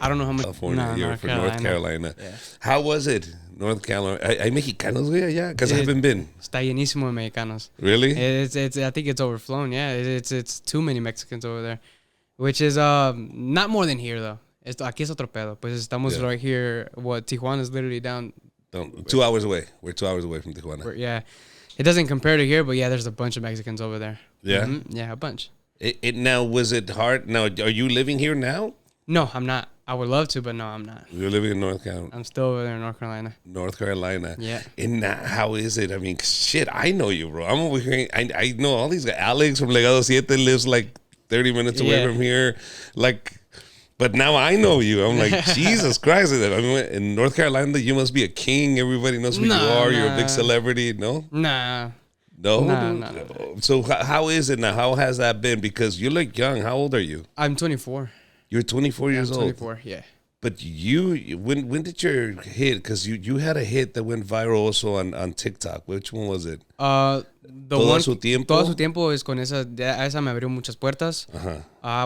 I don't know how much. California. No, You're from North Carolina. Yeah. How was it, North Carolina? ¿Hay mexicanos güey allá? Because I haven't been. Está llenísimo de mexicanos. Really? It's I think it's overflown. Yeah, it's too many Mexicans over there, which is not more than here though. Aquí es otro pedo. Pues estamos right here. What Tijuana is literally down. 2 hours away. We're 2 hours away from Tijuana. Yeah, it doesn't compare to here, but yeah, there's a bunch of Mexicans over there. Yeah, yeah, a bunch. Now, was it hard? Now, are you living here now? No, I'm not. I would love to, but no, I'm not. You're living in North Carolina. I'm still over there in North Carolina. North Carolina. Yeah. And how is it? I mean, shit, I know you, bro. I'm over here. I know all these guys. Alex from Legado Siete lives like 30 minutes away from here. Like, but now I know you. I'm like, Jesus Christ. I mean, in North Carolina, you must be a king. Everybody knows who you are. You're a big celebrity. No? Nah. No? No. So how is it now? How has that been? Because you look young. How old are you? I'm 24. You're 24 years old. 24, yeah. But when did your hit? Because you had a hit that went viral also on TikTok. Which one was it? Todo su tiempo. Todo su tiempo es con esa me abrió muchas puertas. I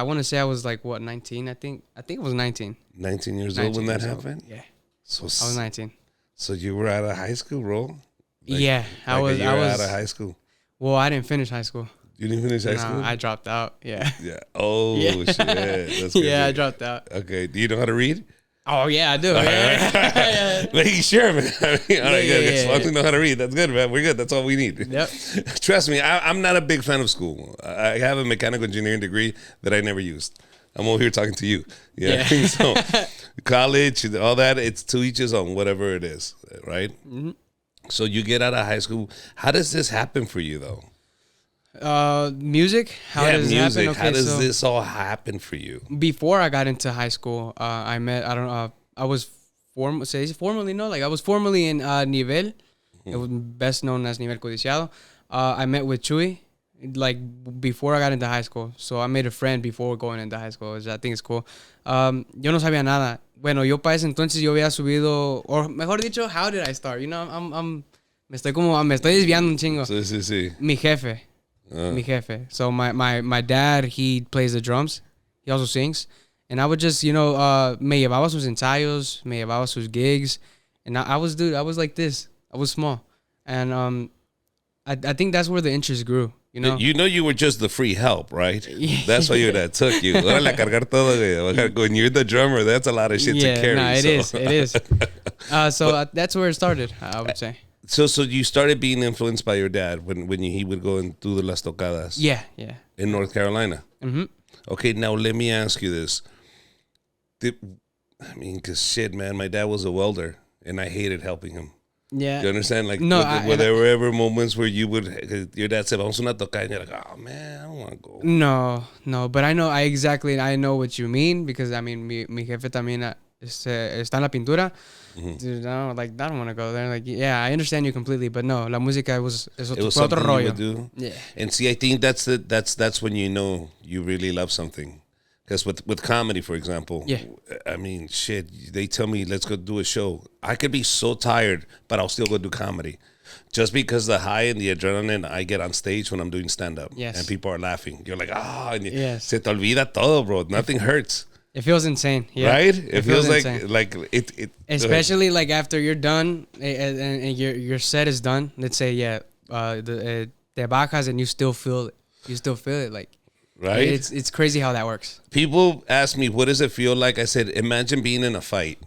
want to say I was like what 19. I think it was 19. 19 years old when that happened. Yeah. So I was 19. So you were out of high school, bro? Yeah, I was out of high school. Well, I didn't finish high school. You didn't finish high school? I dropped out. Yeah. Yeah. Oh shit. That's yeah, I dropped out. Okay. Do you know how to read? Oh yeah, I do. Yeah. Making sure, man. I mean, all right, good. As long as you know how to read, that's good, man. We're good. That's all we need. Yep. Trust me, I'm not a big fan of school. I have a mechanical engineering degree that I never used. I'm over here talking to you. Yeah. So college, all that, it's to each his own, whatever it is, right? Mm-hmm. So you get out of high school. How does this happen for you, though? Music. How does it happen? Okay, how does this all happen for you? Before I got into high school, I was formally no, like I was formally in Nivel. It was best known as Nivel Codiciado. I met with Chuy like before I got into high school. So I made a friend before going into high school, which I think is cool. Yo no sabía nada. Bueno, yo para ese entonces yo había subido, o mejor dicho, how did I start? You know, me estoy desviando un chingo. Sí. Mi jefe. So my dad, he plays the drums. He also sings. And I would just, me llevaba sus ensayos, me llevaba sus gigs. And I was like this. I was small. And I think that's where the interest grew. You know? You were just the free help, right? That's why your dad took you. Órale, cargar todo, güey. When you're the drummer, that's a lot of shit to carry. It is. So that's where it started, I would say. So you started being influenced by your dad when he would go and do the las tocadas. Yeah. In North Carolina. Mm-hmm. Okay, now let me ask you this. Because shit, man, my dad was a welder, and I hated helping him. Yeah. You understand? Like, were there ever moments where your dad said, vamos a una tocada, and you're like, oh, man, I don't want to go. No, but I know what you mean, because, I mean, mi jefe también está en la pintura. Mm-hmm. Dude, I don't want to go there. Like, yeah, I understand you completely, but no, la música it was something rollo. You would do. Yeah. And see, I think that's when you know you really love something. Because with comedy, for example, I mean, shit, they tell me, let's go do a show. I could be so tired, but I'll still go do comedy. Just because the high and the adrenaline I get on stage when I'm doing stand-up. Yes. And people are laughing. You're like, yes. Se te olvida todo, bro. Nothing hurts. It feels insane. Yeah. Right? It feels insane. like it. Especially like after you're done and your set is done. Let's say, te bajas and you still feel it. You still feel it. Like, right? It's crazy how that works. People ask me, what does it feel like? I said, imagine being in a fight.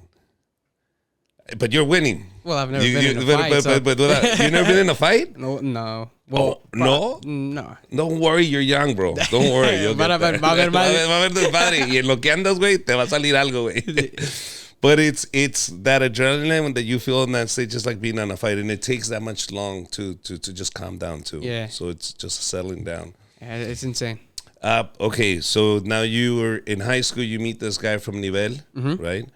But you're winning. Well, I've never been in a fight. But you've never been in a fight? No. Well, no? No. Don't worry, you're young, bro. Don't worry. Va a haber desmadre. Y en lo que andas, güey, te va a salir algo, güey. But it's that adrenaline that you feel in that state, just like being on a fight. And it takes that much long to just calm down, too. Yeah. So it's just settling down. Yeah, it's insane. Okay, so now you were in high school, you meet this guy from Nivel, right?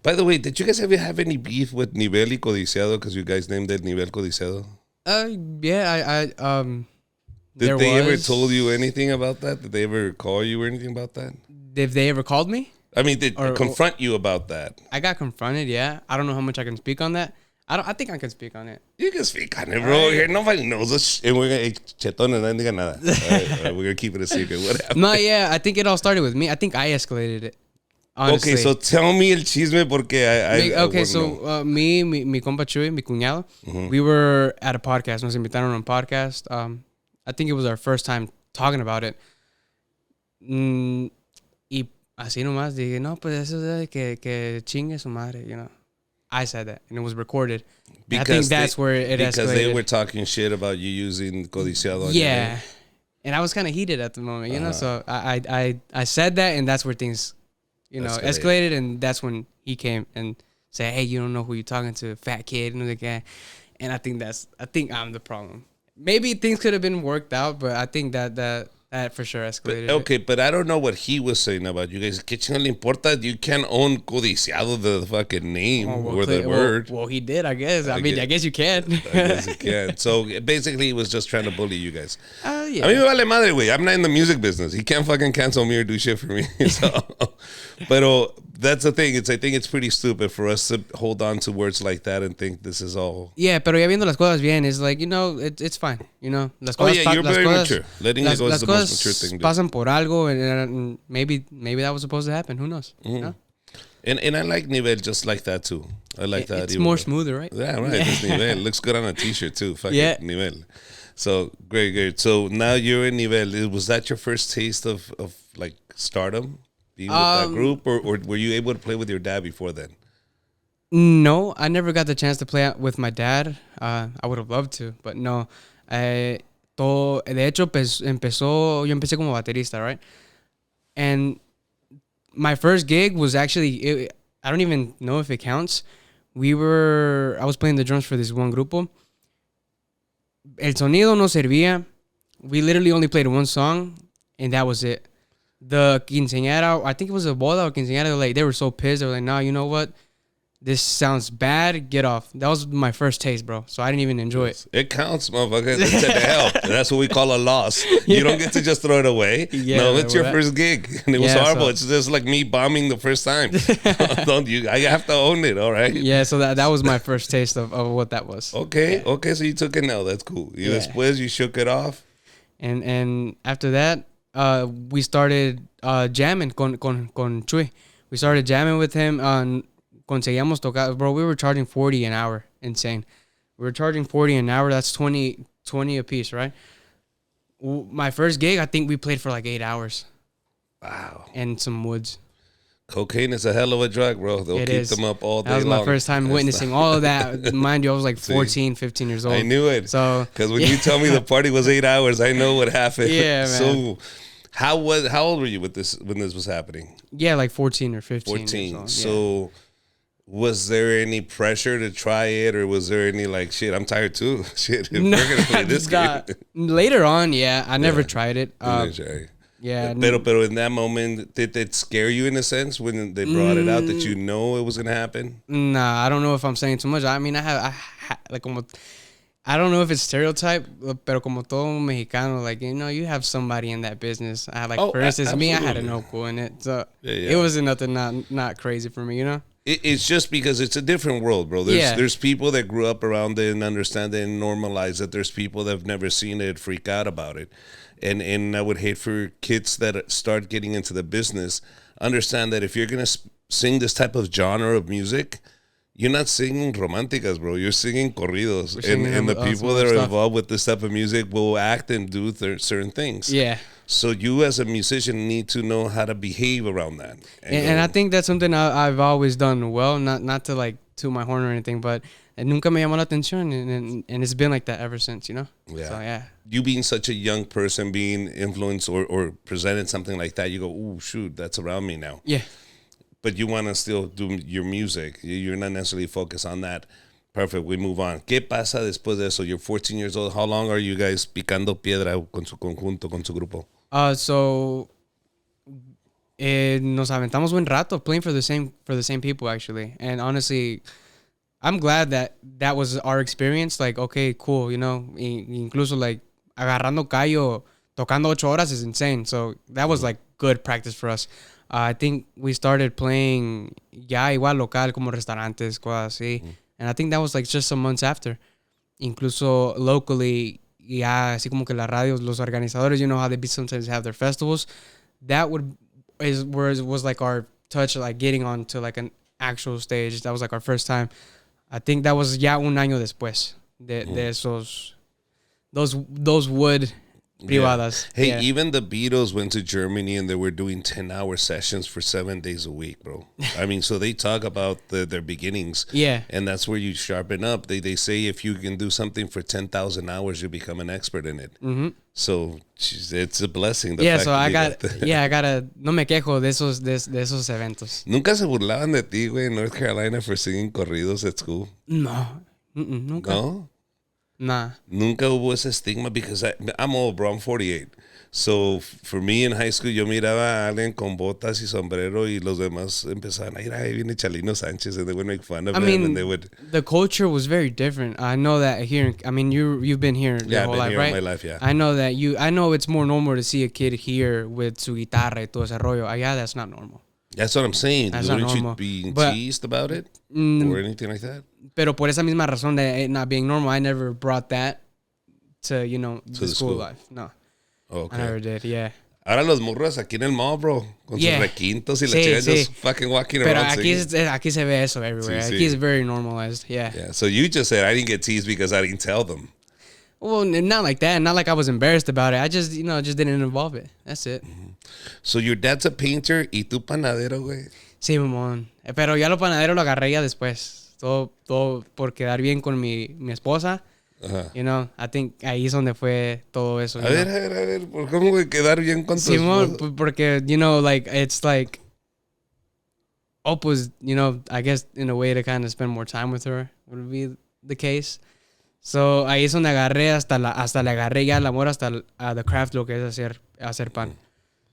By the way, did you guys ever have any beef with Nivel y Codiciado? Because you guys named it Nivel Codiciado? Yeah, Did they ever told you anything about that? Did they ever call you or anything about that? If they ever called me? I mean, did they confront you about that? I got confronted, yeah. I don't know how much I can speak on that. I think I can speak on it. You can speak on it, bro. Right. Here, nobody knows us. And we're going to, chetón, no diga nada. All right, we're going to keep it a secret. What happened? No, yeah, I think it all started with me. I think I escalated it. Honestly. Okay, so tell me el chisme porque mi compa Chuy, mi cuñado, we were at a podcast. Nos invitaron a un podcast. I think it was our first time talking about it. Y así nomás dije, no, pues eso es que chingue su madre, you know. I said that, and it was recorded. I think that's where it escalated. Because they were talking shit about you using codiciado. Yeah. And I was kind of heated at the moment, you know. So I said that, and that's where things, you know, escalated. And that's when he came and said, "Hey, you don't know who you're talking to, fat kid," and the guy. And I think I'm the problem. Maybe things could have been worked out, but I think that for sure escalated. But I don't know what he was saying about you guys. ¿Qué chingo le importa? You can't own codiciado, the fucking name or the word. Well, he did, I guess. I guess you can. I guess you can. So basically, he was just trying to bully you guys. Yeah. A mí me vale madre, güey. I'm not in the music business. He can't fucking cancel me or do shit for me. So, pero that's the thing. I think it's pretty stupid for us to hold on to words like that and think this is all. Yeah, pero ya viendo las cosas bien, it's like, you know, it's fine. You know, las cosas, you're very mature. Letting it go is the most mature thing. Pasan por algo, and maybe that was supposed to happen. Who knows? You know? And I like nivel just like that too. I like that. It's more smoother, right? Yeah, right. It's nivel. Looks good on a t-shirt too. Fuck it, nivel. So great. So now you're in nivel. Was that your first taste of like stardom? Being with that group, or were you able to play with your dad before then? No, I never got the chance to play with my dad. I would have loved to, but no. De hecho, yo empecé como baterista, right? And my first gig was actually, I don't even know if it counts. I was playing the drums for this one grupo. El sonido no servía. We literally only played one song, and that was it. The quinceañera, I think it was a boda or quinceañera, they were so pissed. They were like, "No, you know what? This sounds bad. Get off." That was my first taste, bro. So I didn't even enjoy it. It counts, motherfucker. It's to hell. That's what we call a loss. You don't get to just throw it away. Yeah, no, it's your first gig. And it was horrible. So, it's just like me bombing the first time. Don't you? I have to own it, all right? Yeah, so that was my first taste of what that was. Okay, so you took it now. That's cool. Después you shook it off. And after that, we started jamming con Chuy. We started jamming with him on... Conseguíamos tocar, bro. We were charging $40 an hour. Insane. We were charging $40 an hour. That's 20 a piece, right? My first gig, I think we played for like 8 hours. Wow. And some woods. Cocaine is a hell of a drug, bro. They'll keep them up all day long. That was my first time witnessing all of that. Mind you, I was like 14, 15 years old. I knew it. So because when you tell me the party was 8 hours, I know what happened. Yeah, man. So how old were you when this was happening? Yeah, like 14 or 15. 14. So was there any pressure to try it, or was there any like, shit, I'm tired too? Shit, we're gonna play this game. Later on, I never tried it. Yeah. Pero in that moment, did it scare you in a sense when they brought it out that you know it was gonna happen? Nah, I don't know if I'm saying too much. I mean, I like I don't know if it's stereotype, pero como todo Mexicano, like, you know, you have somebody in that business. I like, for instance, absolutely. Me, I had a no-co in it, so it wasn't nothing not crazy for me, you know. It's just because it's a different world, bro. There's people that grew up around it and understand it and normalize it. There's people that have never seen it freak out about it. And I would hate for kids that start getting into the business, understand that if you're going to sing this type of genre of music, you're not singing románticas, bro. You're singing corridos. And the people that are involved with this type of music will act and do certain things. Yeah. So you as a musician need to know how to behave around that. And I think that's something I've always done well, not to like toot my horn or anything, but nunca me llamó la atención, and it's been like that ever since, you know? Yeah. So, yeah. You being such a young person, being influenced or presented something like that, you go, ooh, shoot, that's around me now. Yeah. But you want to still do your music. You're not necessarily focused on that. Perfect. We move on. ¿Qué pasa después de eso? You're 14 years old. How long are you guys picando piedra con su conjunto, con su grupo? So nos aventamos buen rato playing for the same people, actually. And honestly, I'm glad that was our experience. Like, okay, cool, you know. Incluso like agarrando callo, tocando 8 horas is insane. So that was like good practice for us. I think we started playing ya igual local, como restaurantes, cosas así. And I think that was like just some months after. Incluso locally, ya así como que las radios, los organizadores, you know how they sometimes have their festivals. That was like our touch like getting onto like an actual stage. That was like our first time. I think that was ya un año después de esos those wood privadas. Hey, even the Beatles went to Germany and they were doing 10-hour sessions for 7 days a week, bro. I mean, so they talk about their beginnings. Yeah. And that's where you sharpen up. They say if you can do something for 10,000 hours, you become an expert in it. Mm-hmm. So it's a blessing. So I gotta, no me quejo de esos eventos. ¿Nunca se burlaban de ti, güey, in North Carolina for singing corridos at school? No. Nunca. No? Nah. Nunca hubo ese estigma because I'm old, bro. I'm 48. So, for me in high school, yo miraba a alguien con botas y sombrero y los demás empezaban a ir, ahí viene Chalino Sánchez, and they would make fun of him, and they would... The culture was very different. I know that here, I mean, you've been here your whole life, right? Yeah, my life, yeah. I know it's more normal to see a kid here with su guitarra y todo ese rollo. Allá, that's not normal. That's what I'm saying. That's Wouldn't not normal. you be teased about it? Or anything like that? Pero por esa misma razón de it not being normal, I never brought that to, the school life. No. Okay. I never did, yeah. Ahora los morros aquí en el mall, bro, con sus requintos y la chica just fucking walking Pero around aquí se ve eso everywhere. Sí, aquí it's very normalized, yeah. Yeah, so you just said I didn't get teased because I didn't tell them. Well, not like that. Not like I was embarrassed about it. I just, just didn't involve it. That's it. Mm-hmm. So your dad's a painter y tú panadero, güey. Sí, mamón. Pero ya lo panadero lo agarré ya después. Todo por quedar bien con mi esposa. Uh-huh. I think ahí es donde fue todo eso. A ver, ¿por cómo voy a quedar bien con tu esposa? Simón, porque, like, it's like, pues, I guess in a way to kind of spend more time with her would be the case. So, ahí es donde agarré hasta le agarré ya el amor hasta the craft, lo que es hacer pan.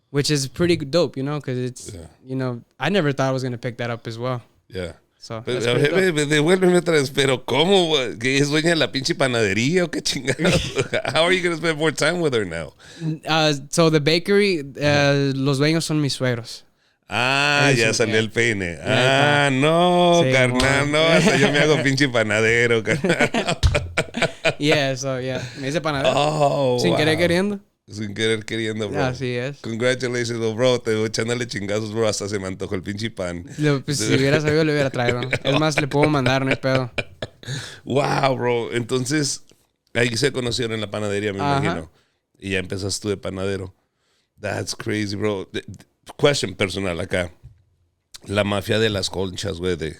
Which is pretty dope, because it's, I never thought I was going to pick that up as well. Yeah. So, devuélveme otra vez, pero ¿cómo? ¿Que es dueña de la pinche panadería o qué chingados? How are you going to spend more time with her now? So, the bakery, los dueños son mis suegros. Ya salió el peine. No, sí, carnal, no, hasta yo me hago pinche panadero, carnal. Me hice panadero. Sin querer queriendo. Sin querer queriendo, bro. Así es. Congratulations, bro. Te voy echándole chingazos, bro. Hasta se me antojó el pinche pan. Pues, si hubiera sabido, le hubiera traído. Es más, le puedo mandar, no hay pedo. Wow, bro. Entonces, ahí se conocieron en la panadería, me imagino. Y ya empezaste tú de panadero. That's crazy, bro. Question personal acá. La mafia de las conchas, güey, de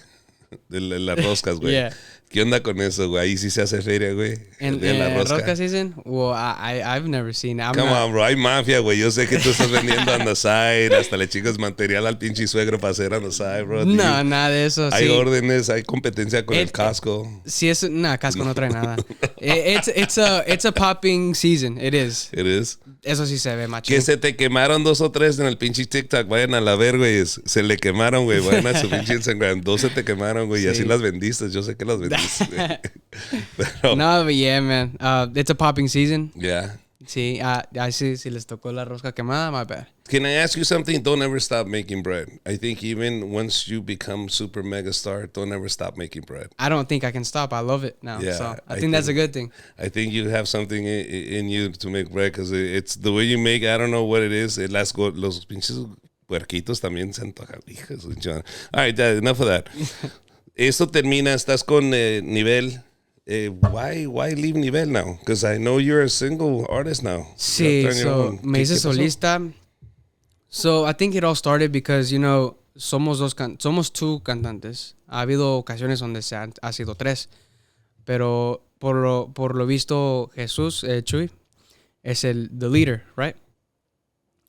las roscas, güey. Yeah. ¿Qué onda con eso, güey? Ahí sí se hace feria, güey. ¿De la rosca season? Well, I've never seen it. Come on, bro. Hay mafia, güey. Yo sé que tú estás vendiendo on the side. Hasta le chicas material al pinche suegro para hacer on the side, bro. No, nada de eso. Hay órdenes, hay competencia con el casco. Sí, casco no trae nada. It's a popping season. It is. It is. Eso sí se ve, machín. Que se te quemaron 2 o 3 en el pinche TikTok. Vayan a la ver, güey. Se le quemaron, güey. Vayan a su pinche Instagram. 2 se te quemaron, güey. Sí. Y así las vendiste. Yo sé que las vendiste. Pero, no, but yeah, man. It's a popping season. Yeah. Sí, si les tocó la rosca quemada, my bad. Can I ask you something? Don't ever stop making bread. I think even once you become super mega star, don't ever stop making bread. I don't think I can stop. I love it now. Yeah, so I think that's a good thing. I think you have something in you to make bread because it's the way you make. I don't know what it is. Los pinches puerquitos también se antojan. All right, enough of that. Esto termina. Estás con Nivel. Why leave Nivel now? Because I know you're a single artist now. Sí, so me hice solista. So I think it all started because, somos 2 cantantes. Ha habido ocasiones donde ha sido 3. Pero por lo visto, Jesús, Chuy, es the leader, right?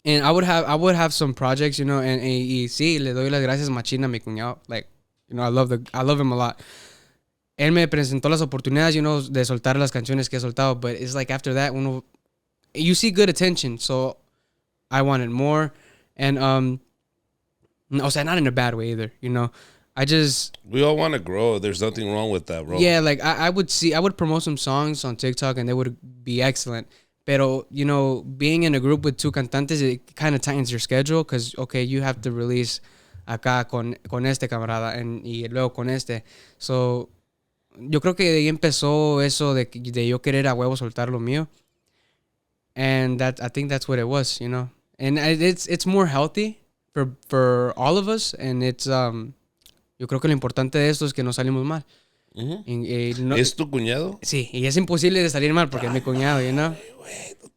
And I would have some projects, y sí, le doy las gracias machina a mi cuñado. Like, I love him a lot. Él me presentó las oportunidades, de soltar las canciones que he soltado. But it's like after that, you see good attention. So I wanted more. And, not in a bad way either, We all want to grow. There's nothing wrong with that, bro. Yeah, like I would promote some songs on TikTok and they would be excellent. Pero, being in a group with 2 cantantes, it kind of tightens your schedule because, okay, you have to release acá con este camarada y luego con este. So, yo creo que de ahí empezó eso de yo querer a huevo soltar lo mío. And I think that's what it was, And it's more healthy for all of us, and it's yo creo que lo importante de esto es que no salimos mal. No, ¿Es tu cuñado? sí, y es imposible de salir mal porque es mi cuñado, you know.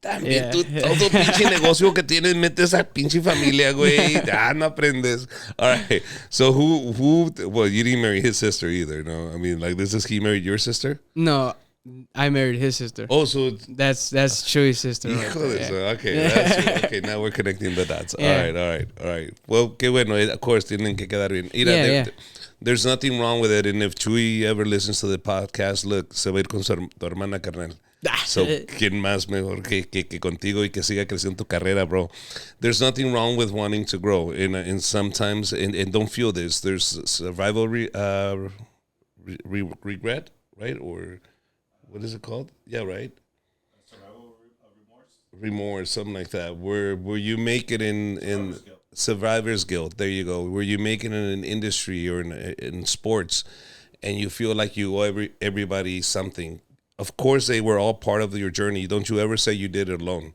También tú, todo pinche negocio que tienes, metes a pinche familia, güey. No aprendes. All right. So well, you didn't marry his sister either, no? I mean, like, he married your sister? No, I married his sister. Oh, so that's Chuy's sister. Hijo Right de there, eso. yeah. Okay, okay. Now we're connecting the dots. Yeah. All right. Well, qué bueno. Of course, tienen que quedar bien. Mira, Yeah. there's nothing wrong with it. And if Chuy ever listens to the podcast, look, se va a ir con tu hermana, carnal. So, ¿quién más mejor que contigo y que siga creciendo tu carrera, bro? There's nothing wrong with wanting to grow. And sometimes, and don't feel this, there's survival regret, right? Or what is it called? Yeah, right? Survival Remorse, something like that. Where you make it in survivor's guilt. There you go. Where you make it in an industry or in sports, and you feel like you owe everybody something. Of course, they were all part of your journey. Don't you ever say you did it alone.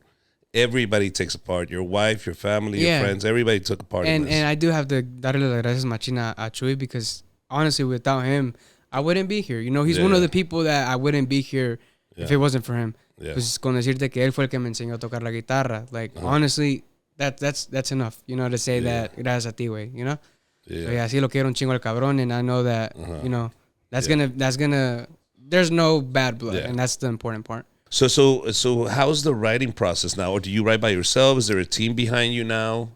Everybody takes a part. Your wife, your family, your friends, everybody took a part in this. And I do have to darle las gracias machina a Chuy because honestly, without him, I wouldn't be here. You know, he's one of the people that I wouldn't be here if it wasn't for him. Yeah. Pues con decirte que él fue el que me enseñó a tocar la guitarra. Like, honestly, that's enough, you know, to say that gracias a ti, güey, you know? Yeah. So, yeah, sí lo quiero un chingo el cabrón, and I know that, you know, that's gonna, there's no bad blood, and that's the important part. So how's the writing process now? Or do you write by yourself? Is there a team behind you now?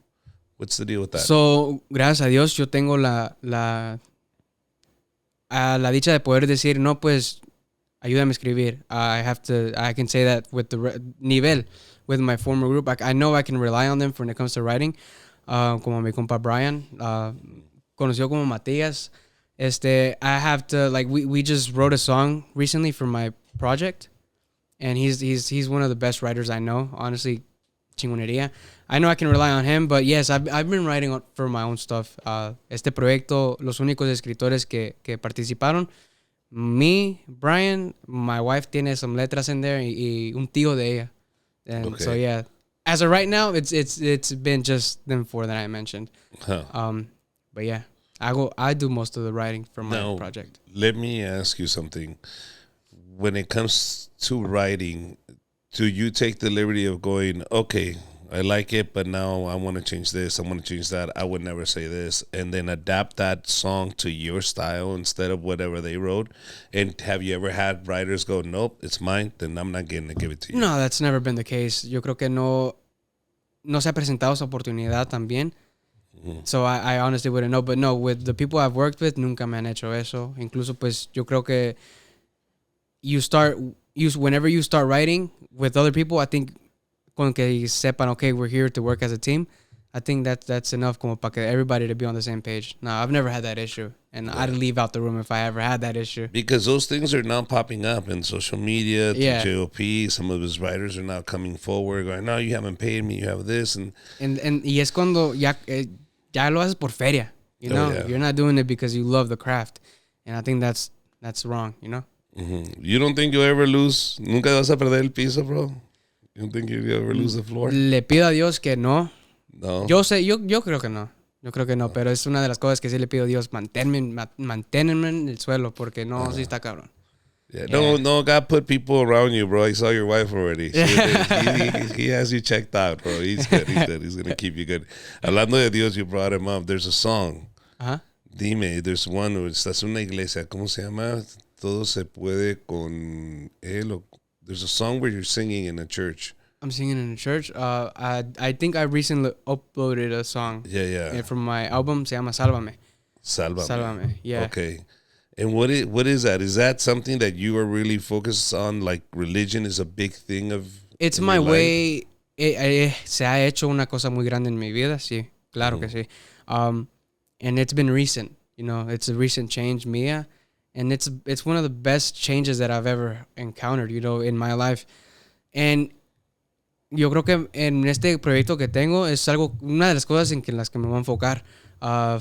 What's the deal with that? So, gracias a Dios, yo tengo la dicha de poder decir, no, pues, ayúdame a escribir. I can say that with the nivel, with my former group. I know I can rely on them when it comes to writing. Como mi compa Brian, conocido como Matías. I have to, like, we just wrote a song recently for my project, and he's one of the best writers I know. Honestly, chingonería. I know I can rely on him, but yes, I've been writing for my own stuff. Este proyecto, los únicos escritores que participaron, me, Brian, my wife tiene some letras in there y un tío de ella. And so yeah, as of right now, it's been just them four that I mentioned. But yeah. I do most of the writing for my project. Let me ask you something. When it comes to writing, do you take the liberty of going, okay, I like it, but now I want to change this, I want to change that, I would never say this, and then adapt that song to your style instead of whatever they wrote? And have you ever had writers go, nope, it's mine, then I'm not getting to give it to you? No, that's never been the case. Yo creo que no se ha presentado esa oportunidad también. So I honestly wouldn't know. But no, with the people I've worked with, nunca me han hecho eso. Incluso, pues, yo creo que whenever you start writing with other people, I think con que sepan, okay, we're here to work as a team, I think that's enough como para que everybody to be on the same page. No, I've never had that issue. And I'd leave out the room if I ever had that issue. Because those things are now popping up in social media, JOP. Some of his writers are now coming forward going, no, you haven't paid me, you have this. And y es cuando ya lo haces por feria. You know, you're not doing it because you love the craft. And I think that's wrong, you know? Mm-hmm. You don't think you'll ever lose? ¿Nunca vas a perder el piso, bro? You don't think you'll ever lose the floor? Le pido a Dios que no. No. Yo creo que no. Yo creo que no, pero es una de las cosas que sí le pido a Dios, manténme en el suelo, porque no, sí está cabrón. Yeah. No, God put people around you, bro. I saw your wife already. He has you checked out, bro. He's good. He's going to keep you good. Hablando de Dios, you brought him up. There's a song. Dime, there's one, estás en una iglesia, ¿cómo se llama? Todo se puede con él. There's a song where you're singing in a church. I'm singing in a church. I think I recently uploaded a song. Yeah. From my album, se llama Sálvame. Sálvame. Yeah. Okay. And what is that? Is that something that you are really focused on? Like religion is a big thing of. It's my way. Se ha hecho una cosa muy grande en mi vida. Sí, claro que sí. And it's been recent. You know, it's a recent change mía, and it's one of the best changes that I've ever encountered. You know, in my life, and yo creo que en este proyecto que tengo es una de las cosas en las que me voy a enfocar.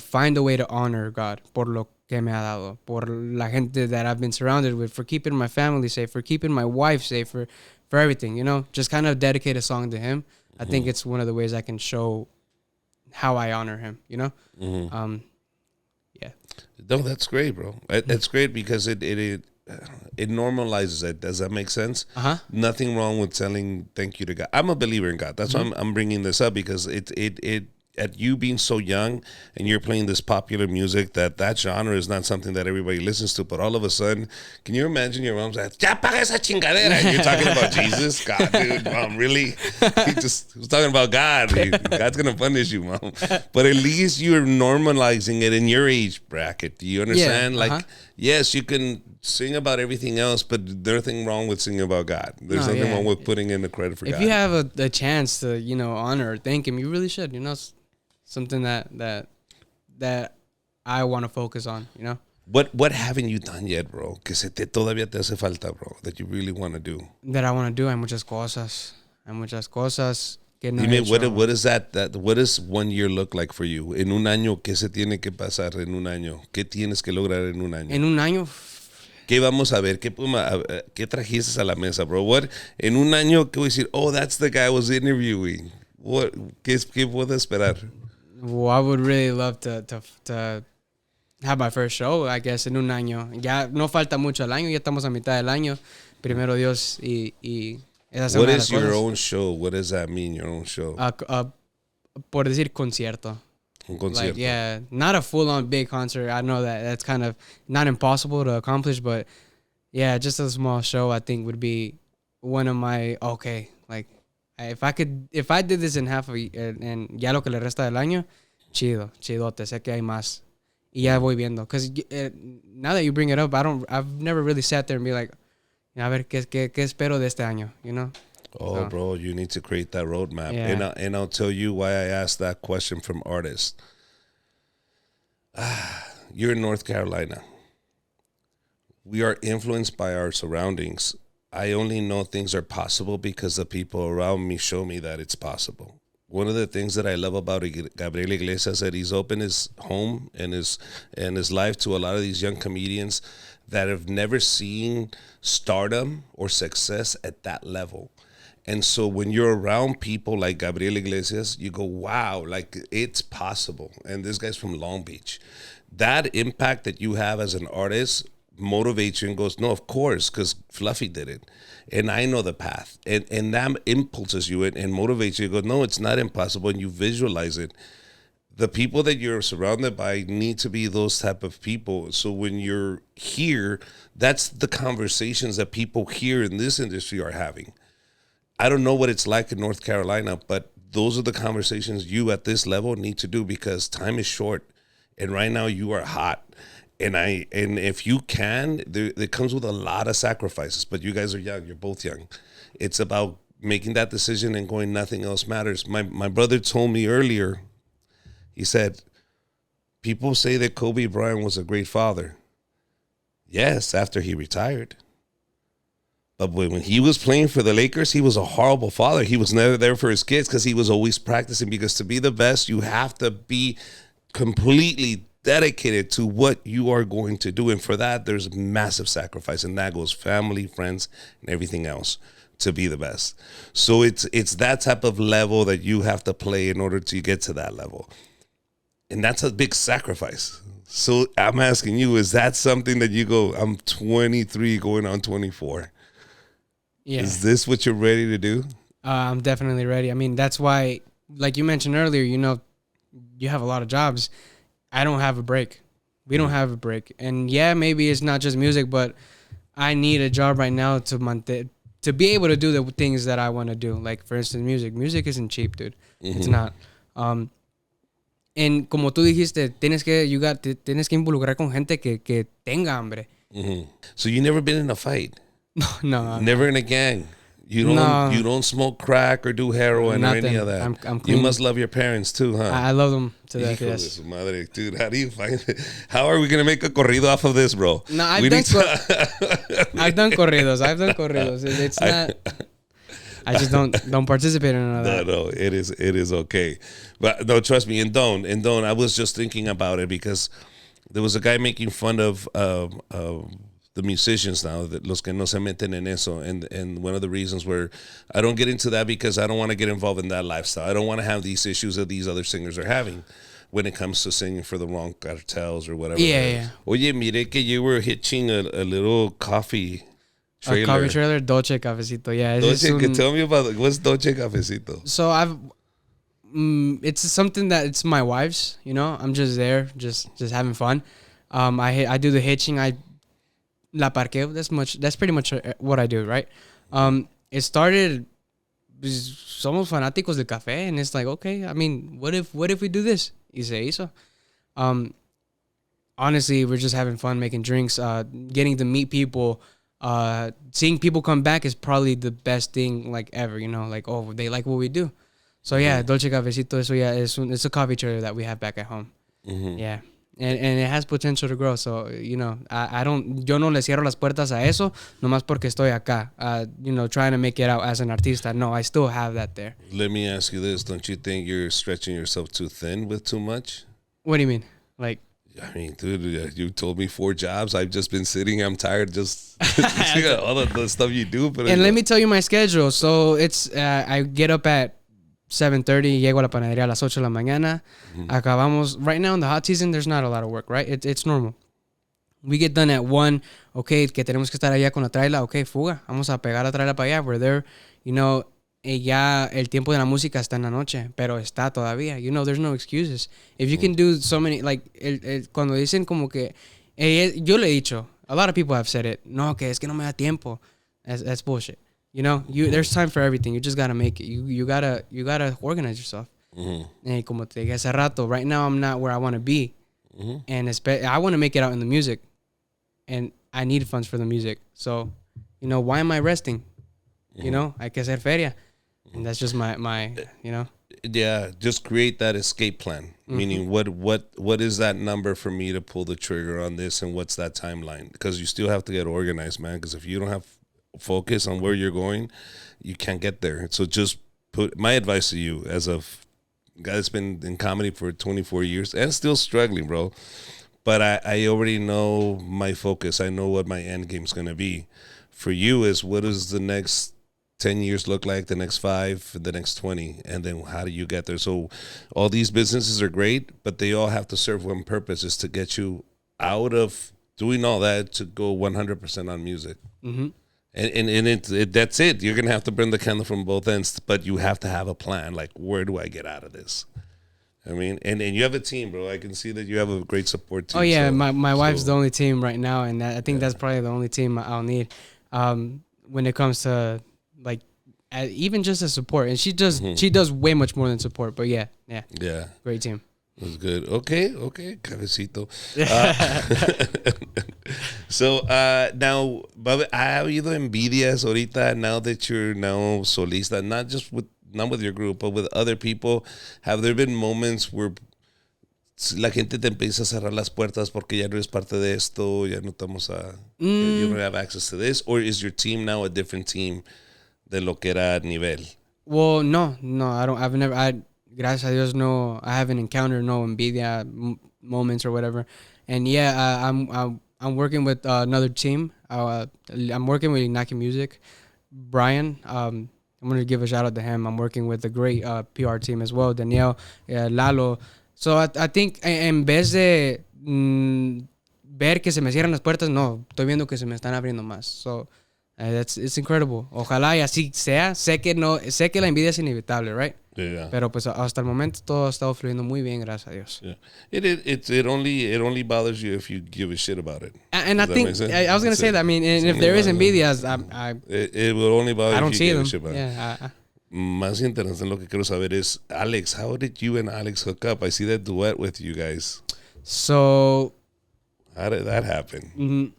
Find a way to honor God por lo que me ha dado, por la gente that I've been surrounded with, for keeping my family safe, for keeping my wife safe, for everything, you know, just kind of dedicate a song to him. I think it's one of the ways I can show how I honor him, you know? Mm-hmm. Yeah. No, that's great, bro. It's great because it normalizes it. Does that make sense? Nothing wrong with telling thank you to God. I'm a believer in God. That's why I'm bringing this up, because it at you being so young and you're playing this popular music, that genre is not something that everybody listens to. But all of a sudden, can you imagine your mom's like, "Ya paga esa chingadera," and you're talking about Jesus? God, dude, mom, really? He just was talking about God. God's gonna punish you, mom. But at least you're normalizing it in your age bracket. Do you understand? Like, yes, you can sing about everything else, but there's nothing wrong with singing about God. There's nothing wrong with putting in the credit for God. If you have a chance to, honor or thank him, you really should. It's something that I want to focus on, What haven't you done yet, bro? Que todavía te hace falta, bro, that you really want to do? That I want to do. Hay muchas cosas. Que no he Dime, hecho. what is that? What does 1 year look like for you? En un año, ¿qué se tiene que pasar en un año? ¿Qué tienes que lograr en un año? En un año. ¿Qué vamos a ver? ¿Qué trajiste a la mesa, bro? What, en un año, ¿qué voy a decir? Oh, that's the guy I was interviewing. ¿Qué puedo esperar? Well, I would really love to have my first show, I guess, en un año. Ya no falta mucho al año, ya estamos a mitad del año. Primero Dios y esas What is your own show? What does that mean, your own show? Por decir concierto. Un concierto. Like, yeah, not a full-on big concert. I know that's kind of not impossible to accomplish, but yeah, just a small show I think would be one of my, like, if I did this in half a year, and ya lo que le resta del año, chidote, sé que hay más. Y ya voy viendo. Because now that you bring it up, I've never really sat there and be like, a ver, ¿qué espero de este año, Oh, so, bro, you need to create that roadmap. Yeah. And I'll tell you why I asked that question from artists. You're in North Carolina. We are influenced by our surroundings. I only know things are possible because the people around me show me that it's possible. One of the things that I love about Gabriel Iglesias is that he's opened his home and his life to a lot of these young comedians that have never seen stardom or success at that level. And so when you're around people like Gabriel Iglesias, you go, wow, like it's possible. And this guy's from Long Beach. That impact that you have as an artist motivates you and goes, no, of course, because Fluffy did it. And I know the path. And that impulses you and motivates you. You go, no, it's not impossible. And you visualize it. The people that you're surrounded by need to be those type of people. So when you're here, that's the conversations that people here in this industry are having. I don't know what it's like in North Carolina, but those are the conversations you at this level need to do because time is short. And right now you are hot. And if you can, it comes with a lot of sacrifices, but you guys are young. You're both young. It's about making that decision and going, nothing else matters. My brother told me earlier, he said, people say that Kobe Bryant was a great father. Yes, after he retired. But when he was playing for the Lakers, he was a horrible father. He was never there for his kids because he was always practicing. Because to be the best, you have to be completely dedicated to what you are going to do. And for that, there's massive sacrifice. And that goes family, friends, and everything else to be the best. So it's that type of level that you have to play in order to get to that level. And that's a big sacrifice. So I'm asking you, is that something that you go, I'm 23 going on 24? Yeah. Is this what you're ready to do? I'm definitely ready. I mean, that's why, like you mentioned earlier, you have a lot of jobs. I don't have a break. We don't have a break. And yeah, maybe it's not just music, but I need a job right now to be able to do the things that I want to do. Like, for instance, music. Music isn't cheap, dude. Mm-hmm. It's not. And como tú dijiste, tienes que involucrar con gente que tenga hambre. Mm-hmm. So you never been in a fight? No. Never in a gang? You don't smoke crack or do heroin or any of that? I'm clean. You must love your parents too, huh? I love them to death, yes. Madre, dude, how do you find it? How are we going to make a corrido off of this, bro? No, I've done corridos. It's not... I just don't participate in all that. No, it is okay. But no, trust me, and don't. I was just thinking about it because there was a guy making fun of the musicians now, that los que no se meten en eso, and one of the reasons where I don't get into that because I don't want to get involved in that lifestyle. I don't want to have these issues that these other singers are having when it comes to singing for the wrong cartels or whatever. Yeah. Oye, mire que you were hitching a little coffee trailer. A coffee trailer, Dolce Cafecito. Yeah. Tell me about what's Dolce Cafecito. So it's something that it's my wife's. You know, I'm just there, just having fun. I do the hitching. I la parqueo. That's pretty much what I do, right? It started. Somos fanáticos del café, and it's like, okay. I mean, what if we do this? Y se hizo. Honestly, we're just having fun making drinks, getting to meet people. Seeing people come back is probably the best thing like ever. You know, like, oh, they like what we do. So yeah, Dolce Cafecito. So yeah, it's a coffee trailer that we have back at home. Mm-hmm. Yeah, and it has potential to grow. So you know, yo no le cierro las puertas a eso, nomás porque estoy acá. You know, trying to make it out as an artista. No, I still have that there. Let me ask you this: don't you think you're stretching yourself too thin with too much? What do you mean? Like? I mean, dude, you told me 4 jobs. I've just been sitting. I'm tired. Just all of the stuff you do. But and let me tell you my schedule. So it's I get up at 7:30, llego a la panadería a las 8 de la mañana. Mm-hmm. Acabamos. Right now in the hot season, there's not a lot of work, right? It's normal. We get done at 1. Okay, que tenemos que estar allá con la traila. Okay, fuga. Vamos a pegar la traila para allá. We're there. You know, ya el tiempo de la música está en la noche, pero está todavía. You know, there's no excuses. If you can do so many, like, cuando dicen como que, yo le he dicho, a lot of people have said it, no, que es que no me da tiempo. That's bullshit. You know, there's time for everything. You just gotta make it. You gotta organize yourself. Mm-hmm. And como te dije hace rato, right now I'm not where I want to be, mm-hmm. and I want to make it out in the music, and I need funds for the music. So, you know, why am I resting? Mm-hmm. You know, hay que hacer feria, and that's just my you know. Yeah, just create that escape plan. Mm-hmm. Meaning, what is that number for me to pull the trigger on this, and what's that timeline? Because you still have to get organized, man. Because if you don't have focus on where you're going, you can't get there. So just put my advice to you as a guy that's been in comedy for 24 years and still struggling, bro. But I already know my focus. I know what my end game's going to be. For you is, what does the next 10 years look like, the next 5, the next 20, and then how do you get there? So all these businesses are great, but they all have to serve one purpose, is to get you out of doing all that to go 100% on music. Mm-hmm. And that's it. You're going to have to burn the candle from both ends, but you have to have a plan. Like, where do I get out of this? I mean, and you have a team, bro. I can see that you have a great support team. Oh, yeah. So, my wife's the only team right now, and I think that's probably the only team I'll need when it comes to, like, even just a support. And she does way much more than support. But, yeah. Great team. It was good. Okay, cabecito. So now, ¿ha habido envidias ahorita now that you're now solista? Not with your group, but with other people. Have there been moments where la gente te empieza a cerrar las puertas porque ya no eres parte de esto, ya no estamos you don't have access to this, or is your team now a different team de lo que era Nivel? Well, no, I don't. Gracias a Dios, no, I haven't encountered no envidia moments or whatever. And yeah, I'm working with another team. I'm working with Inaki Music. Brian, I'm going to give a shout out to him. I'm working with a great PR team as well. Danielle, Lalo. So I think en vez de ver que se me cierran las puertas, no, estoy viendo que se me están abriendo más. So it's incredible. Ojalá y así sea. Sé que la envidia es inevitable, right? Yeah. Pero pues hasta el momento todo ha estado fluyendo muy bien, gracias a Dios. Yeah. It only bothers you if you give a shit about it. And I think I was gonna say that. I mean, and if there is envidias, it will only bother you if you give a shit about it. Yeah. Más interesante lo que quiero saber is, Alex, how did you and Alex hook up? I see that duet with you guys. So, how did that happen? Mm-hmm.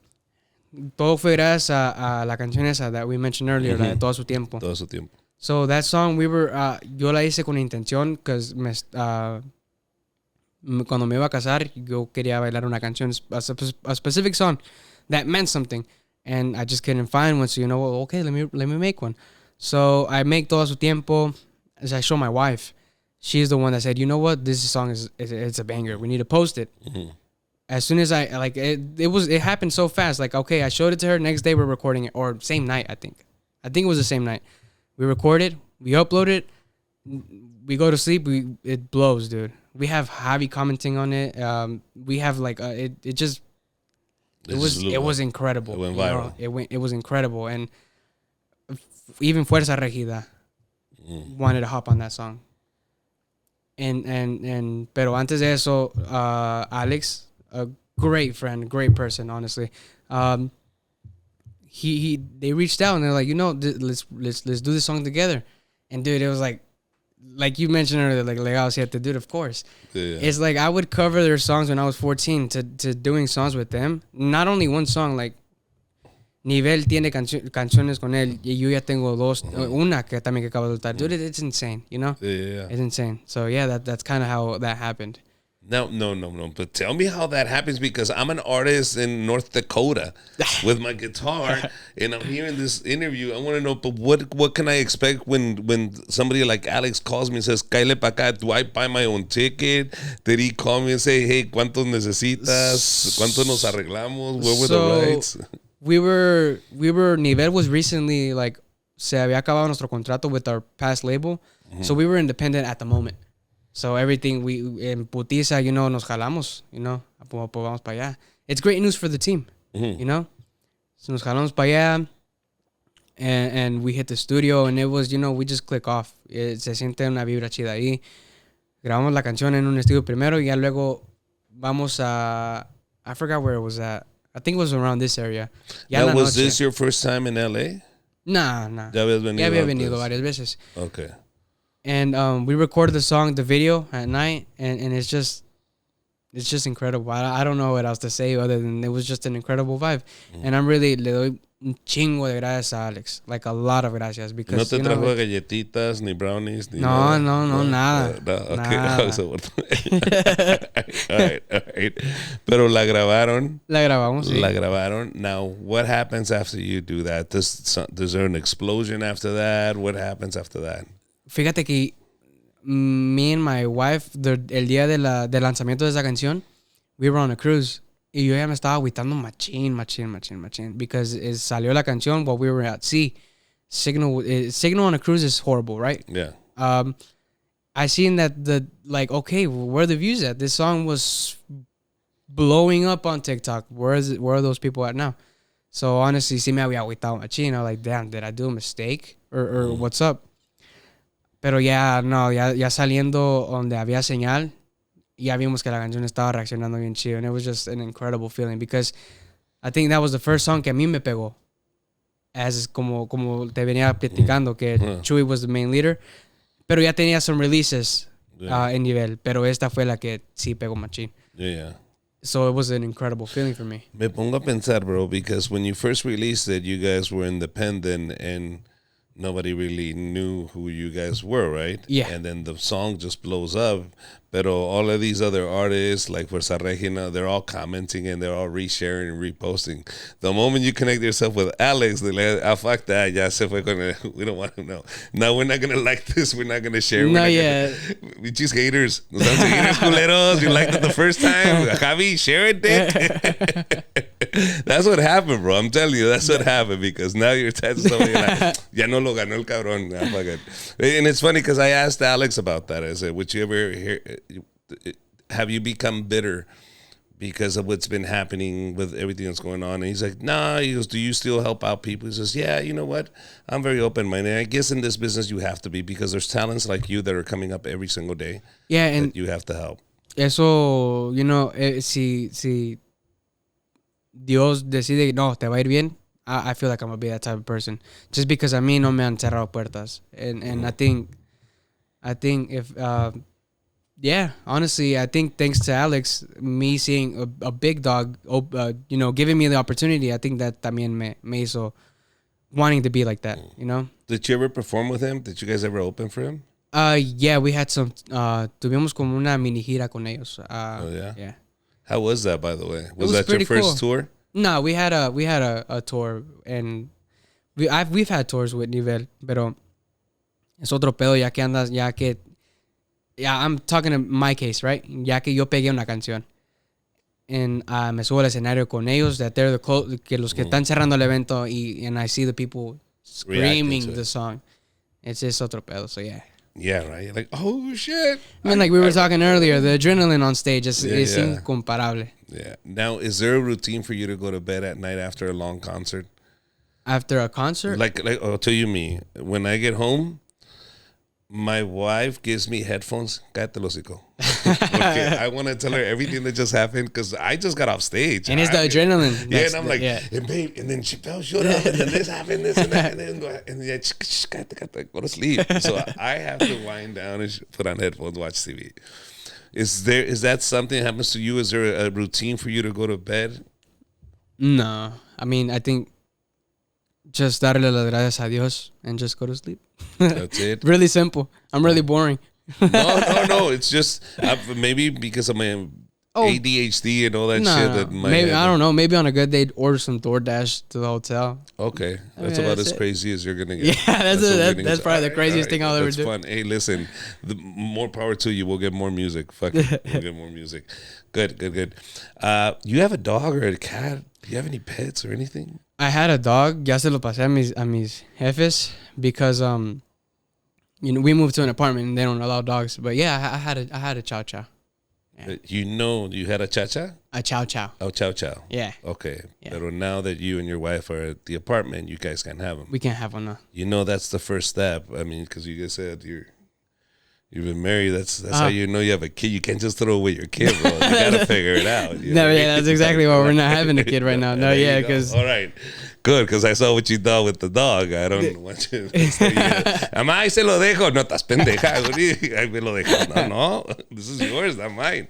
Todo fue gracias a la canción esa that we mentioned earlier, mm-hmm. La de Todo Su Tiempo. Todo Su Tiempo. So that song yo la hice con intención because cuando me iba a casar, yo quería bailar una canción, a specific song that meant something, and I just couldn't find one. So okay, let me make one. So I make Todo Su Tiempo. As I show my wife, she's the one that said, you know what, this song is a banger. We need to post it. Mm-hmm. as soon as I like it happened so fast. Like, okay, I showed it to her. Next day we're recording it, or same night. I think it was the same night. We recorded, we upload it, we go to sleep. It blows, dude. We have Javi commenting on it. We have like it was incredible. It went viral. It was incredible, and even Fuerza Regida wanted to hop on that song. And pero antes de eso, Alex, a great friend, great person, honestly. They reached out and they're like, let's do this song together. And dude, it was like you mentioned earlier, like Legados 7, dude, of course. Yeah. It's like I would cover their songs when I was 14 to doing songs with them. Not only one song, like Nivel tiene canciones con él y yo ya tengo dos, una que también que acabo de soltar. Dude, it's insane, Yeah. It's insane. So yeah, that's kind of how that happened. No. But tell me how that happens, because I'm an artist in North Dakota with my guitar, and I'm hearing this interview. I want to know, but what can I expect when somebody like Alex calls me and says, "Cáele pa' acá"? Do I buy my own ticket? Did he call me and say, "Hey, ¿cuántos necesitas? ¿Cuánto nos arreglamos? Where were the rights?" We were Nivel was recently like se había acabado nuestro contrato with our past label, so we were independent at the moment. So everything we en putiza, nos jalamos, pues vamos para allá. It's great news for the team, So nos jalamos para allá, and we hit the studio, and it was, we just click off. Se siente una vibra chida ahí. Grabamos la canción en un estudio primero y ya luego vamos I forgot where it was at. I think it was around this area. Now, was this your first time in LA? Nah. Ya había venido varias veces. Okay. And we recorded the video at night, and it's just incredible. I don't know what else to say other than it was just an incredible vibe. And I'm really le doy un chingo de gracias a Alex, like a lot of gracias, because no te trajo galletitas ni brownies ni nada. Nada. Okay. all right. Pero la grabamos. Sí. La grabaron. Now, what happens after you do that? Is there an explosion after that? What happens after that? Fíjate que me and my wife, el día del lanzamiento de esa canción, we were on a cruise. Y yo ya me estaba agüitando machín. Because salió la canción while we were at sea. Signal on a cruise is horrible, right? Yeah. I seen that okay, where are the views at? This song was blowing up on TikTok. Where are those people at now? So honestly, sí me había agüitado machín. I was like, damn, did I do a mistake? Or what's up? Pero ya saliendo donde había señal, ya vimos que la canción estaba reaccionando bien chido. And it was just an incredible feeling, because I think that was the first song que a mí me pegó. As como te venía platicando, que Chuy was the main leader. Pero ya tenía some releases en Nivel. Pero esta fue la que sí pegó machín. Yeah. So it was an incredible feeling for me. Me pongo a pensar, bro, because when you first released it, you guys were independent and nobody really knew who you guys were, right? Yeah. And then the song just blows up. Pero all of these other artists, like Fuerza Regina, they're all commenting and they're all resharing and reposting. The moment you connect yourself with Alex, they're like, fuck that. Ya se fue con we don't want to know. No, we're not going to like this. We're not going to share. No, yeah. We choose haters. Nos dan haters, culeros. You liked it the first time. Javi, share it, dick. That's what happened, bro. I'm telling you, that's what happened, because now you're texting somebody like, ya no lo ganó el cabrón. And it's funny because I asked Alex about that. I said, would you ever hear, have you become bitter because of what's been happening with everything that's going on? And he's like, nah. He goes, do you still help out people? He says, yeah, you know what? I'm very open-minded. I guess in this business you have to be, because there's talents like you that are coming up every single day. Yeah, and you have to help. Eso, si Dios decide, no, te va a ir bien, I feel like I'm going to be that type of person. Just because a mí no me han cerrado puertas. And I think if, honestly, I think thanks to Alex, me seeing a big dog, giving me the opportunity, I think that también me hizo wanting to be like that, Did you ever perform with him? Did you guys ever open for him? Yeah, we had some, tuvimos como una mini gira con ellos. Oh, yeah? Yeah. How was that, by the way? Was that your first tour? No, we had a tour, and we've had tours with Nivel, pero es otro pedo I'm talking in my case, right? Ya que yo pegué una canción. me subo al escenario con ellos, that they're que los que están cerrando el evento, and I see the people screaming the song. It's just otro pedo, so yeah. Yeah, right. You're like, oh shit. I mean, like we were talking earlier, the adrenaline on stage is incomparable. Yeah. Now, is there a routine for you to go to bed at night after a long concert? After a concert? Like I'll tell you me. When I get home, my wife gives me headphones. Cállate el hocico. Okay, I want to tell her everything that just happened because I just got off stage. And it's the adrenaline. Yeah, and I'm like, and babe, and then she fell shut up, and then this happened, this and that, and then cállate, go to sleep. So I have to wind down and put on headphones, watch TV. Is that something that happens to you? Is there a routine for you to go to bed? No. I mean, I think just darle las gracias a Dios and just go to sleep. That's it. Really simple. I'm really boring. No. It's just maybe because of my ADHD and all that shit. That maybe I don't know. Maybe on a good day, order some DoorDash to the hotel. Okay, that's about as crazy as you're gonna get. Yeah, that's probably the craziest thing I'll ever do. That's fun. Hey, listen, the more power to you. We'll get more music. Fuck it, we'll get more music. Good. You have a dog or a cat? Do you have any pets or anything? I had a dog. Ya se lo pasé a mis jefes because we moved to an apartment and they don't allow dogs. But yeah, I had a chow chow. Yeah. You had a cha-cha? A chow chow. Oh, chow chow. Yeah. Okay. Yeah. But now that you and your wife are at the apartment, you guys can't have them. We can't have one now. You know that's the first step. I mean, because you just said you've been married. That's how you know you have a kid. You can't just throw away your kid, bro. You gotta figure it out. No, yeah, that's exactly why we're not having a kid right now. No, yeah, because all right, good, because I saw what you thought with the dog. I don't want you. Am I se lo dejo? No, estás pendeja. I me lo dejo. No, this is yours, not mine.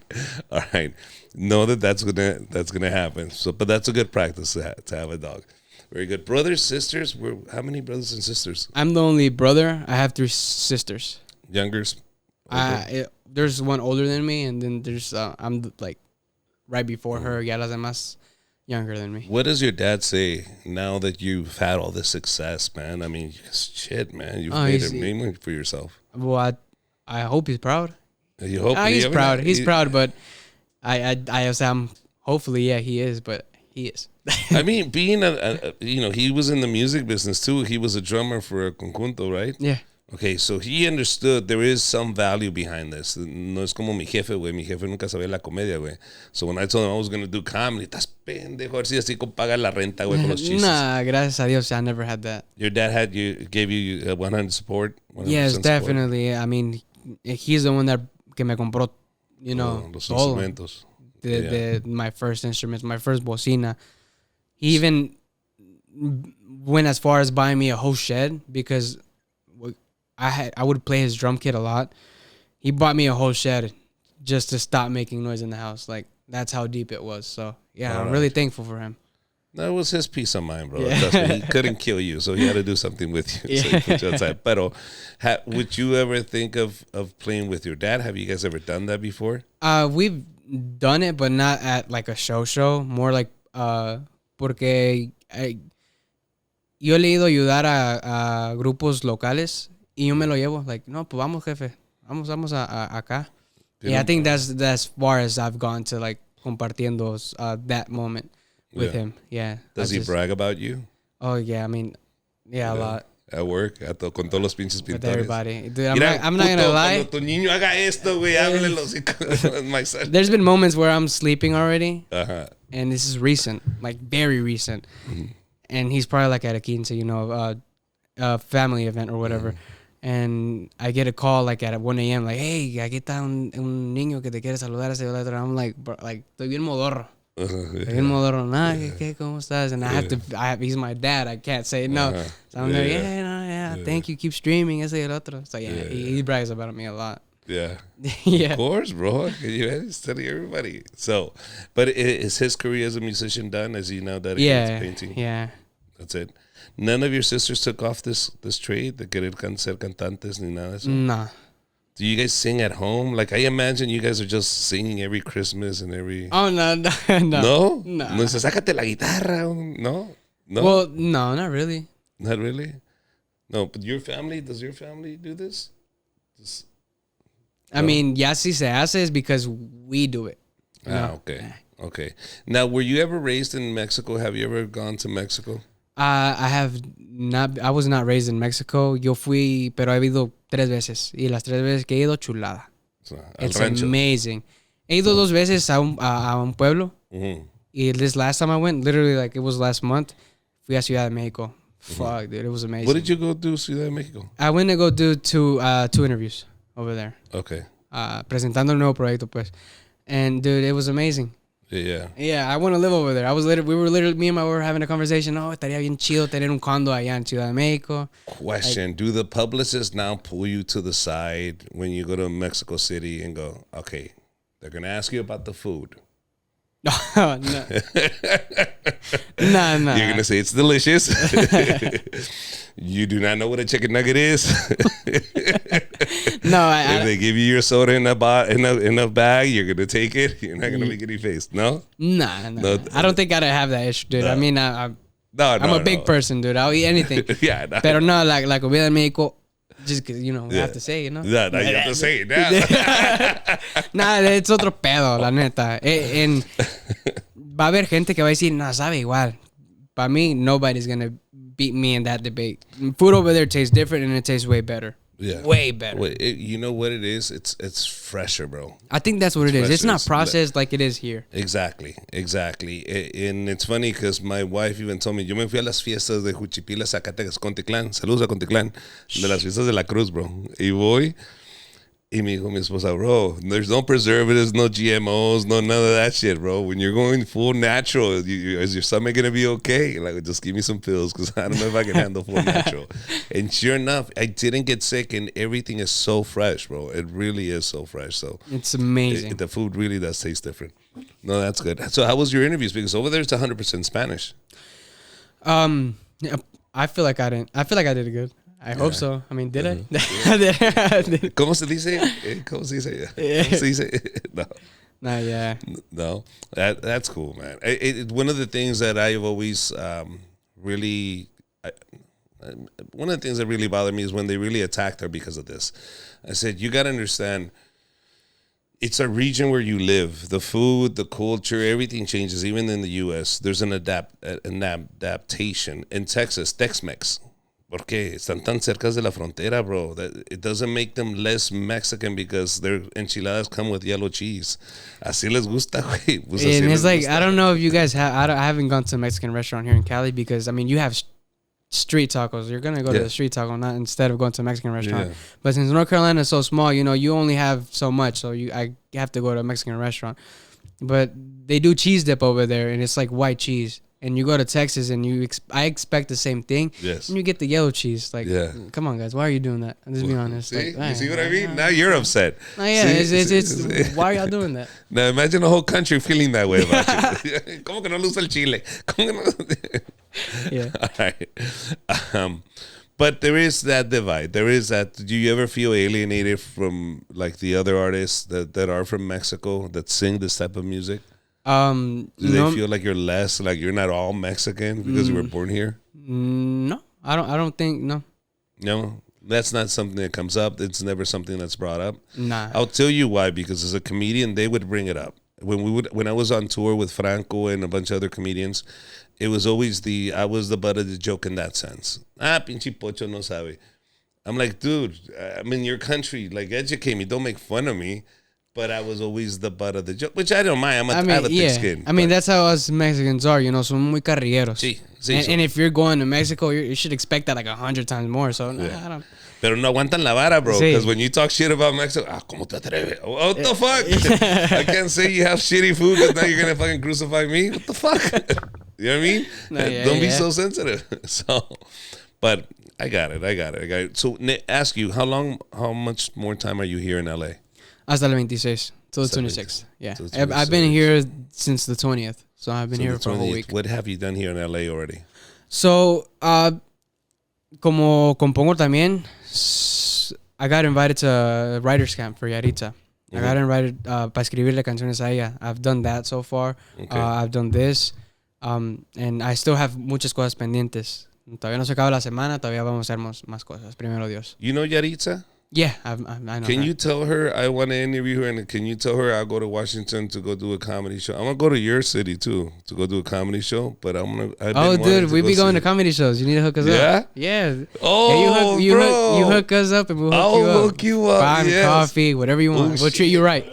All right, know that's gonna happen. So, but that's a good practice to have a dog. Very good. Brothers, sisters. How many brothers and sisters? I'm the only brother. I have 3 sisters. Youngers. There's one older than me, and then there's I'm like right before her. Ya las demás younger than me. What does your dad say now that you've had all this success, man? I mean, shit, man, you've made a name for yourself. Well, I hope he's proud. You hope he's proud. He's proud, but I'm hopefully, yeah, he is, but he is. I mean, being he was in the music business too. He was a drummer for a conjunto, right? Yeah. Okay, so he understood there is some value behind this. No es como mi jefe, güey. Mi jefe nunca sabía la comedia, güey. So when I told him I was going to do comedy, estás pendejo, a ver si así pagar la renta, güey, con los chistes. Nah, gracias a Dios, I never had that. Your dad gave you 100 support? 100% yes, definitely. Support? I mean, he's the one that que me compró, los instrumentos. My first instruments, my first bocina. He even went as far as buying me a whole shed because I would play his drum kit a lot. He bought me a whole shed just to stop making noise in the house. Like, that's how deep it was. So, yeah, I'm really thankful for him. That was his peace of mind, bro. Yeah. Trust me, he couldn't kill you, so he had to do something with you. Yeah. So he put you outside. Pero, would you ever think of playing with your dad? Have you guys ever done that before? We've done it, but not at like a show. More like, porque yo he ido a ayudar a grupos locales. Y yo me lo llevo, like, no, pues vamos, jefe. Vamos acá. Yeah, I think that's as far as I've gone to, like, compartiendo that moment with him. Yeah. Does he brag about you? Oh, yeah, I mean, yeah, a lot. At work, con todos los pinches pintores. With everybody. Dude, I'm not gonna lie. Cuando tu niño haga esto, güey, háblelo. My son. There's been moments where I'm sleeping already. Uh-huh. And this is recent, like, very recent. Mm-hmm. And he's probably, like, at a 15, a family event or whatever. Mm-hmm. And I get a call like at 1 a.m. like, hey, aquí está un niño que te quiere saludar. I'm like, bro, like, estoy bien modorro. Estoy bien modorro. Nah, ¿qué? ¿Cómo estás? And he's my dad. I can't say no. So I'm like, thank you. Keep streaming. Ese y el otro. So he brags about me a lot. Yeah. Yeah. Of course, bro. You study everybody. So, but is his career as a musician done? Is he now dedicated to painting? Yeah. That's it. None of your sisters took off this trade, de querer ser cantantes ni nada de eso? Nah. Do you guys sing at home? Like, I imagine you guys are just singing every Christmas and every... Oh, no. No? No dices, sácate la guitarra. No? Well, no, not really. Not really? No, but does your family do this? I mean, ya si se hace is because we do it. Okay. Okay. Now, were you ever raised in Mexico? Have you ever gone to Mexico? I have not. I was not raised in Mexico. Yo fui, pero he ido 3 veces y las 3 veces que he ido chulada. So, It's amazing. He ido 2 veces a un pueblo. Mm-hmm. Y this last time I went, literally like it was last month. Fui a Ciudad de Mexico. Fuck, dude, it was amazing. What did you go do, Ciudad de Mexico? I went to go do 2 interviews over there. Okay. Presentando el nuevo proyecto, pues. And dude, it was amazing. Yeah. Yeah, I want to live over there. We were literally, me and my wife were having a conversation. Oh, estaría bien chido tener un condo allá en Ciudad de Mexico. Question: do the publicists now pull you to the side when you go to Mexico City and go, okay, they're gonna ask you about the food? No. No. No. You're gonna say it's delicious. You do not know what a chicken nugget is. No, if they give you your soda in a bag, you're gonna take it. You're not gonna make any face. No. Nah. No, I don't think I'd have that issue, dude. No. I mean, I'm a big person, dude. I'll eat anything. Yeah. No. Pero no, like comida en Mexico. Just because, you know, we have to say, you know. Yeah, you have to say it now. Nah, it's otro pedo, la neta. Va a haber gente que va a decir, no, sabe igual. Para mí, nobody's going to beat me in that debate. Food over there tastes different and it tastes way better. Yeah. Way better. You know what it is? It's fresher, bro. I think that's what it is. It's not It's processed like it is here. Exactly. And it's funny because my wife even told me, yo me fui a las fiestas de Juchipila, Zacatecas, Contitlán. Saludos a Contitlán. De las fiestas de la Cruz, bro. Y voy. Y me dijo mi esposa, bro, there's no preservatives, no GMOs, no none of that shit, bro. When you're going full natural, is your stomach going to be okay? Like, just give me some pills because I don't know if I can handle full natural. And sure enough, I didn't get sick and everything is so fresh, bro. It really is so fresh. So it's amazing. The food really does taste different. No, that's good. So how was your interviews? Because over there it's 100% Spanish. Yeah, I feel like I did it good. I hope so. I mean, did I? ¿Cómo se dice? ¿Cómo se dice? ¿Cómo se dice? No. Nah, yeah. No, that's cool, man. One of the things that I've always really, one of the things that really bothered me is when they really attacked her because of this. I said, you got to understand, it's a region where you live. The food, the culture, everything changes. Even in the U.S., there's an adaptation. In Texas, Tex-Mex. Porque están tan cerca de la frontera, bro, that it doesn't make them less Mexican because their enchiladas come with yellow cheese. Así les gusta, güey. Pues and it's like, gusta. I don't know if you guys have, I haven't gone to a Mexican restaurant here in Cali because, I mean, you have street tacos. You're going to go to the street taco not instead of going to a Mexican restaurant. Yeah. But since North Carolina is so small, you know, you only have so much. So I have to go to a Mexican restaurant. But they do cheese dip over there, and it's like white cheese. And you go to Texas, and I expect the same thing. Yes. And you get the yellow cheese. Like, come on, guys, why are you doing that? Just be honest. See? Like, you see what I mean? Now you're upset. No, yeah, it's why are y'all doing that? Now imagine the whole country feeling that way about you. ¿Cómo que no le usa el chile? ¿Cómo que no? Yeah. All right. But there is that divide. There is that. Do you ever feel alienated from like the other artists that are from Mexico that sing this type of music? Do they feel like you're less, like you're not all Mexican because you were born here? No, I don't think, no. No, that's not something that comes up. It's never something that's brought up. Nah. I'll tell you why, because as a comedian, they would bring it up. When I was on tour with Franco and a bunch of other comedians, it was always I was the butt of the joke in that sense. Pinche pocho no sabe. I'm like, dude, I'm in your country. Like, educate me. Don't make fun of me. But I was always the butt of the joke, which I don't mind. I have a thick skin. I mean, that's how us Mexicans are, you know, son muy carrilleros. Sí, and if you're going to Mexico, you should expect that like 100 times more. So, I don't. Pero no aguantan la vara, bro. Because when you talk shit about Mexico, ¿cómo te atreves? What the fuck? I can't say you have shitty food because now you're going to fucking crucify me. What the fuck? You know what I mean? Don't be so sensitive. But I got it. So, ask you, how much more time are you here in LA? Hasta el 26 till the 26th. Yeah. I've been here since the 20th. So I've been here for a whole week. What have you done here in LA already? So, como compongo también, I got invited to a writer's camp for Yaritza. I got invited para escribirle canciones a ella. I've done that so far. Okay. I've done this. And I still have muchas cosas pendientes. Todavía no se acaba la semana. Todavía vamos a hacer más cosas. Primero Dios. You know Yaritza? Yeah, I know. Can her. you tell her I want to interview her, and can you tell her I'll go to Washington to go do a comedy show? I'm gonna go to your city too to go do a comedy show, but Oh, dude, we be going to comedy shows. You need to hook us up. Yeah. Oh, you bro. you hook us up and we'll hook you up. Buy Yes. coffee, whatever you want. We'll treat you right.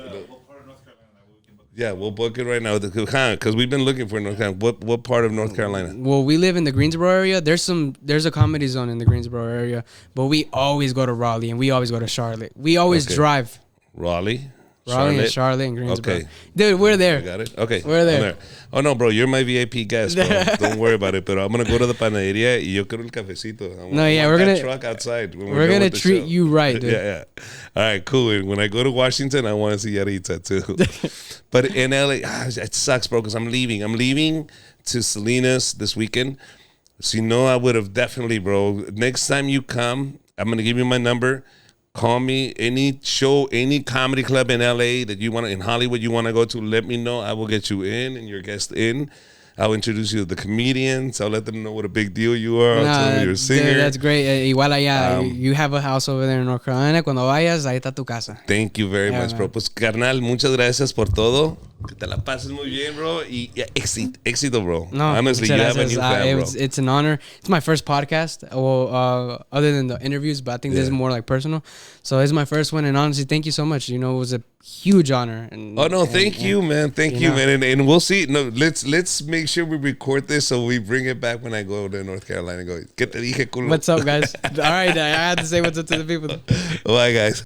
Yeah, we'll book it right now because we've been looking for North Carolina. What part of North Carolina? Well, we live in the Greensboro area. There's a comedy zone in the Greensboro area, but we always go to Raleigh and we always go to Charlotte. We always drive. Raleigh, and Charlotte and Greensboro. Okay. Dude, we're there. I got it. Okay. We're there. Oh, no, bro. You're my VIP guest, bro. Don't worry about it. But I'm going to go to the panaderia y yo quiero el cafecito. We're going to truck outside. We're going to treat you right, dude. Yeah. All right, cool. And when I go to Washington, I want to see Yarita too. But in LA, it sucks, bro, because I'm leaving. I'm leaving to Salinas this weekend. So, I would have definitely, bro. Next time you come, I'm going to give you my number. Call me, any show, any comedy club in LA that you want to, in Hollywood you want to go to, let me know. I will get you in and your guest in. I'll introduce you to the comedians. I'll let them know what a big deal you are. I'll tell them you're a singer. Dude, that's great. Igual allá, you have a house over there in North Carolina. Cuando vayas, ahí está tu casa. Thank you very much, bro. Pues, carnal, muchas gracias por todo. Que te la pases muy bien, bro. Y éxito, bro. No, honestly, you have a new fan, bro. It's an honor. It's my first podcast. Well, other than the interviews, but I think this is more like personal. So it's my first one, and honestly, thank you so much. It was a huge honor. Thank you, man. Thank you, man. And we'll see. No, let's make sure we record this so we bring it back when I go to North Carolina. Go, ¿Qué te dije, culo? What's up, guys? All right, I had to say what's up to the people. Bye, guys.